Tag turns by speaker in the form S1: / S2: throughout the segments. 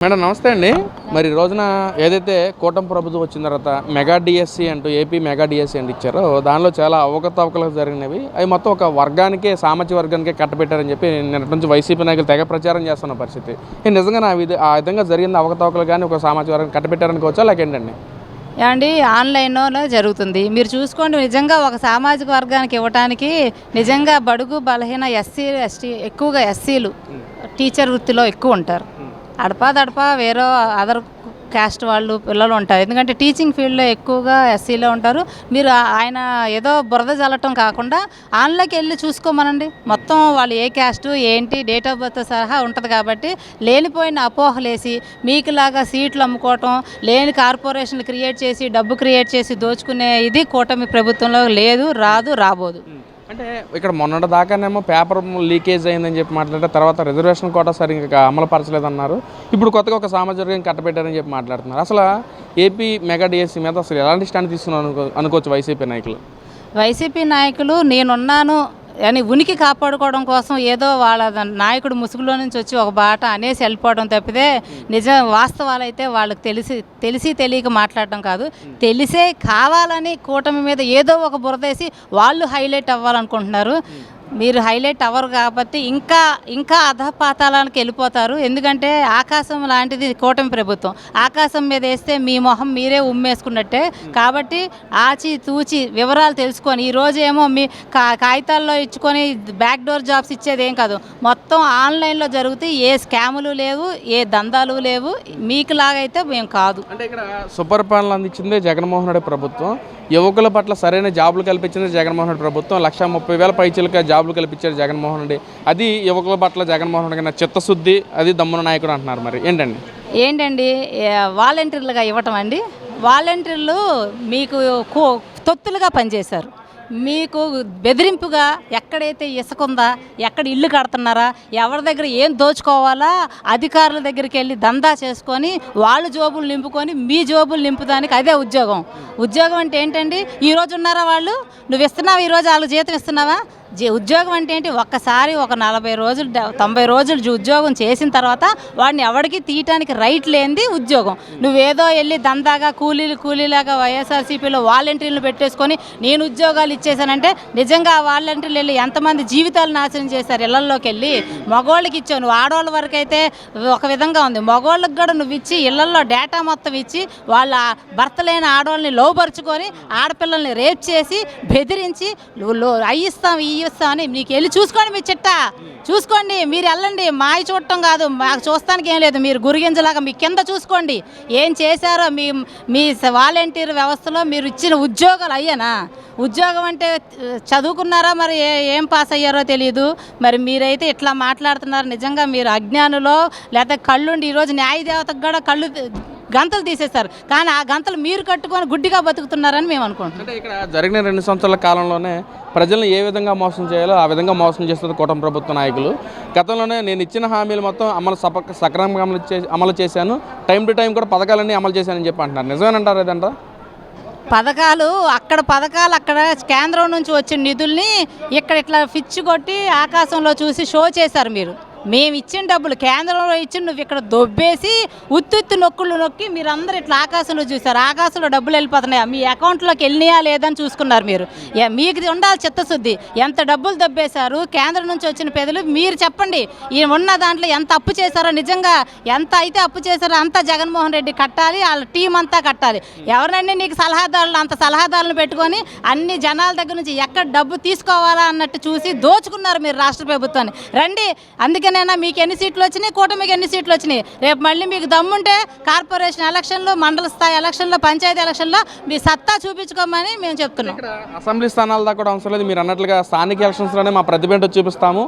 S1: Madam నమస్తే అండి. మరి రోజున ఏదైతే కూటమి ప్రభుత్వం వచ్చిన తర్వాత మెగా డిఎస్సి అంటూ ఏపీ మెగా డిఎస్సి అంటూ ఇచ్చారో దానిలో చాలా అవకతవకలు జరిగినవి. అవి మొత్తం ఒక వర్గానికే సామాజిక వర్గానికే కట్టబెట్టారని చెప్పి నిన్నటి నుంచి వైసీపీ నాయకులు తెగ ప్రచారం చేస్తున్న పరిస్థితి. నిజంగా ఆ విధంగా జరిగిన అవకతవకలు కానీ ఒక సామాజిక వర్గాన్ని కట్టబెట్టారనుకోవచ్చా లేకేంటండి?
S2: ఏమండి ఆన్లైన్లో జరుగుతుంది. మీరు చూసుకోండి, నిజంగా ఒక సామాజిక వర్గానికి ఇవ్వటానికి నిజంగా బడుగు బలహీన ఎస్సీ ఎస్టీ ఎక్కువగా ఎస్సీలు టీచర్ వృత్తిలో ఎక్కువ ఉంటారు. అడపా వేరే అదర్ క్యాస్ట్ వాళ్ళు పిల్లలు ఉంటారు. ఎందుకంటే టీచింగ్ ఫీల్డ్లో ఎక్కువగా ఎస్సీలో ఉంటారు. మీరు ఆయన ఏదో బురద చల్లటం కాకుండా ఆన్లైన్కి వెళ్ళి చూసుకోమనండి. మొత్తం వాళ్ళు ఏ క్యాస్ట్ ఏంటి డేట్ ఆఫ్ బర్త్ సహా ఉంటుంది. కాబట్టి లేనిపోయిన అపోహలేసి మీకులాగా సీట్లు అమ్ముకోవటం, లేని కార్పొరేషన్లు క్రియేట్ చేసి డబ్బు క్రియేట్ చేసి దోచుకునే ఇది కూటమి ప్రభుత్వంలో లేదు, రాబోదు.
S1: అంటే ఇక్కడ మొన్నటి దాకానేమో పేపర్ లీకేజ్ అయిందని చెప్పి మాట్లాడారు. తర్వాత రిజర్వేషన్ కోటా సరిగ్గా అమలు పరచలేదన్నారు. ఇప్పుడు కొత్తగా ఒక సామాజిక వర్గం కట్టబెట్టారని చెప్పి మాట్లాడుతున్నారు. అసలు ఏపీ మెగా డిఎస్సి మీద అసలు ఎలాంటి స్టాండ్ తీసుకున్నారు అనుకోవచ్చు వైసీపీ నాయకులు నేనున్నాను అని ఉనికి కాపాడుకోవడం కోసం ఏదో వాళ్ళ నాయకుడు ముసుగులో నుంచి వచ్చి ఒక బాట అనేసి వెళ్ళిపోవడం తప్పితే వాస్తవాలు అయితే వాళ్ళకి తెలిసి తెలియక మాట్లాడటం కాదు. తెలిసే కావాలని కూటమి మీద ఏదో ఒక బురదేసి వాళ్ళు హైలైట్ అవ్వాలనుకుంటున్నారు. మీరు హైలైట్ అవ్వరు కాబట్టి ఇంకా అధపాతాళానికి వెళ్ళిపోతారు. ఎందుకంటే ఆకాశం లాంటిది కూటమి ప్రభుత్వం. ఆకాశం మీద వేస్తే మీ మొహం మీరే ఉమ్మేసుకున్నట్టే. కాబట్టి ఆచి తూచి వివరాలు తెలుసుకొని ఈరోజు ఏమో మీ కాగితాల్లో ఇచ్చుకొని బ్యాక్ డోర్ జాబ్స్ ఇచ్చేది ఏం కాదు. మొత్తం ఆన్లైన్లో జరుగుతాయి. ఏ స్కాములు లేవు, ఏ దందాలు లేవు. మీకు లాగైతే మేము కాదు. అంటే ఇక్కడ సుపరిపాలన అందించింది జగన్మోహన్ రెడ్డి ప్రభుత్వం. యువకుల పట్ల సరైన జాబులు కల్పించింది జగన్మోహన్ రెడ్డి ప్రభుత్వం. 1,30,000 పైచీలక జాబులు కల్పించారు జగన్మోహన్ రెడ్డి. అది యువకుల పట్ల జగన్మోహన్ రెడ్డి చిత్తశుద్ధి, అది దమ్మున నాయకుడు అంటున్నారు. మరి ఏంటండి
S2: వాలంటీర్లుగా ఇవ్వటం అండి? వాలంటీర్లు మీకు తొత్తులుగా పనిచేశారు. మీకు బెదిరింపుగా ఎక్కడైతే ఇసుకుందా, ఎక్కడ ఇల్లు కడుతున్నారా, ఎవరి దగ్గర ఏం దోచుకోవాలా అధికారుల దగ్గరికి వెళ్ళి దందా చేసుకొని వాళ్ళ జోబులు నింపుకొని మీ జోబులు నింపుదానికి అదే ఉద్యోగం. ఉద్యోగం అంటే ఏంటండి? ఈరోజు ఉన్నారా వాళ్ళు? నువ్వు ఇస్తున్నావా? ఈరోజు వాళ్ళకి జీతం ఇస్తున్నావా? ఉద్యోగం అంటే ఏంటి? ఒక్కసారి ఒక 40 రోజులు 90 రోజులు ఉద్యోగం చేసిన తర్వాత వాడిని ఎవరికి తీయటానికి రైట్ లేనిది ఉద్యోగం. నువ్వేదో వెళ్ళి దందాగా కూలీలాగా వైఎస్ఆర్సీపీలో వాలంటీర్లు పెట్టేసుకొని నేను ఉద్యోగాలు ఇచ్చేసానంటే నిజంగా ఆ వాలంటీర్లు వెళ్ళి ఎంతమంది జీవితాలు నాశనం చేశారు. ఇళ్లలోకి వెళ్ళి మగవాళ్ళకి ఇచ్చావు, నువ్వు ఆడవాళ్ళ వరకు అయితే ఒక విధంగా ఉంది. మగవాళ్ళకి కూడా నువ్వు ఇచ్చి ఇళ్లల్లో డేటా మొత్తం ఇచ్చి వాళ్ళ భర్త లేని ఆడవాళ్ళని లోబరుచుకొని ఆడపిల్లల్ని రేప్ చేసి బెదిరించి అయ్యిస్తాం అని నీకు వెళ్ళి చూసుకోండి. మీ చిట్టా చూసుకోండి, మీరు వెళ్ళండి. మాయ చూడటం కాదు, మాకు చూస్తానికి ఏం లేదు. మీరు గురిగింజలాగా మీ కింద చూసుకోండి ఏం చేశారో. మీ వాలంటీర్ వ్యవస్థలో మీరు ఇచ్చిన ఉద్యోగాలు అయ్యానా? ఉద్యోగం అంటే చదువుకున్నారా, మరి ఏం పాస్ అయ్యారో తెలియదు. మరి మీరైతే ఇట్లా మాట్లాడుతున్నారు. నిజంగా మీరు అజ్ఞానులో లేకపోతే కళ్ళుండి ఈరోజు న్యాయదేవతకు కూడా కళ్ళు గంతలు తీసేస్తారు. కానీ ఆ గంతలు మీరు కట్టుకొని గుడ్డిగా బతుకుతున్నారని మేము అనుకుంటున్నాం.
S1: అంటే ఇక్కడ జరిగిన 2 సంవత్సరాల కాలంలోనే ప్రజలను ఏ విధంగా మోసం చేయాలో ఆ విధంగా మోసం చేస్తుంది కూటమి ప్రభుత్వ నాయకులు. గతంలోనే నేను ఇచ్చిన హామీలు మొత్తం సక్రమంగా అమలు చేశాను, టైం టు టైం కూడా పథకాలన్నీ అమలు చేశానని చెప్పి అంటున్నారు. నిజమేనంటారు ఏదంటారా?
S2: పథకాలు అక్కడ కేంద్రం నుంచి వచ్చిన నిధుల్ని ఇక్కడ ఇట్లా ఫిచ్చు కొట్టి ఆకాశంలో చూసి షో చేశారు. మేము ఇచ్చిన డబ్బులు కేంద్రంలో ఇచ్చి నువ్వు ఇక్కడ దొబ్బేసి ఉత్తుత్తి నొక్కులు నొక్కి మీరందరూ ఇట్లా ఆకాశంలో చూశారు. ఆకాశంలో డబ్బులు వెళ్ళిపోతున్నాయా, మీ అకౌంట్లోకి వెళ్ళినాయా లేదని చూసుకున్నారు. మీకు ఉండాలి చిత్తశుద్ధి. ఎంత డబ్బులు దొబ్బేశారు కేంద్రం నుంచి వచ్చిన పేదలు మీరు చెప్పండి. ఈ ఉన్న దాంట్లో ఎంత అప్పు చేశారో, నిజంగా ఎంత అయితే అప్పు చేశారో అంత జగన్మోహన్ రెడ్డి కట్టాలి, వాళ్ళ టీం అంతా కట్టాలి. ఎవరైనా నీకు సలహాదారులు అంత సలహాదారులను పెట్టుకొని అన్ని జనాల దగ్గర నుంచి ఎక్కడ డబ్బు తీసుకోవాలా అన్నట్టు చూసి దోచుకున్నారు మీరు రాష్ట్ర ప్రభుత్వాన్ని. రండి, అందుకే మీకు ఎన్ని సీట్లు వచ్చినాయి, కూటమికి ఎన్ని సీట్లు వచ్చినాయి. రేపు మళ్ళీ మీకు దమ్ముంటే కార్పొరేషన్ ఎలక్షన్లు, మండల స్థాయి ఎలక్షన్లో, పంచాయతీ ఎలక్షన్లో మీ సత్తా చూపించుకోమని మేము చెప్తున్నాం.
S1: అసెంబ్లీ స్థానాల దాకా కూడా అవసరం లేదు. మీరు అన్నట్లుగా స్థానిక ఎలక్షన్స్లోనే మా ప్రతిభేంటో చూపిస్తాము.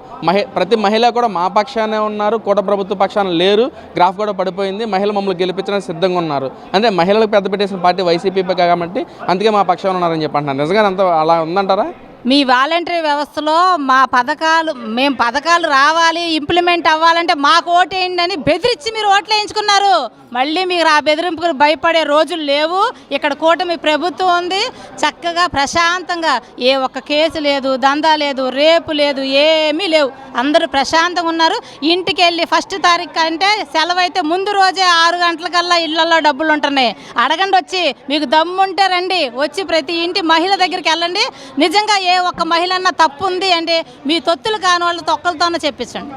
S1: ప్రతి మహిళ కూడా మా పక్షానే ఉన్నారు, కూటమి ప్రభుత్వ పక్షాన లేరు. గ్రాఫ్ కూడా పడిపోయింది. మహిళలు మమ్మల్ని గెలిపించడానికి సిద్ధంగా ఉన్నారు. అంటే మహిళలకు పెద్ద పెట్టేసిన పార్టీ వైసీపీ కాబట్టి అందుకే మా పక్షాన ఉన్నారని చెప్పి అంటున్నారు. నిజంగా అంత అలా ఉందంటారా?
S2: మీ వాలంటరీ వ్యవస్థలో మేము పథకాలు రావాలి, ఇంప్లిమెంట్ అవ్వాలంటే మాకు ఓటేయండి అని బెదిరించి మీరు ఓట్లు వేయించుకున్నారు. మళ్ళీ మీరు ఆ బెదిరింపుకు భయపడే రోజులు లేవు. ఇక్కడ కూటమి ప్రభుత్వం ఉంది. చక్కగా ప్రశాంతంగా ఏ ఒక్క కేసు లేదు, దందా లేదు, రేపు లేదు, ఏమీ లేవు. అందరూ ప్రశాంతంగా ఉన్నారు. ఇంటికి వెళ్ళి 1 తారీఖు అంటే సెలవు అయితే ముందు రోజే 6 గంటలకల్లా ఇళ్లలో డబ్బులు ఉంటున్నాయి. అడగండి, వచ్చి మీకు దమ్ముంటే రండి, వచ్చి ప్రతి ఇంటి మహిళ దగ్గరికి వెళ్ళండి. నిజంగా ఏ ఒక్క మహిళ అన్న తప్పు ఉంది అంటే మీ తొత్తులు కాని వాళ్ళు తొక్కలతోనే చెప్పించండి.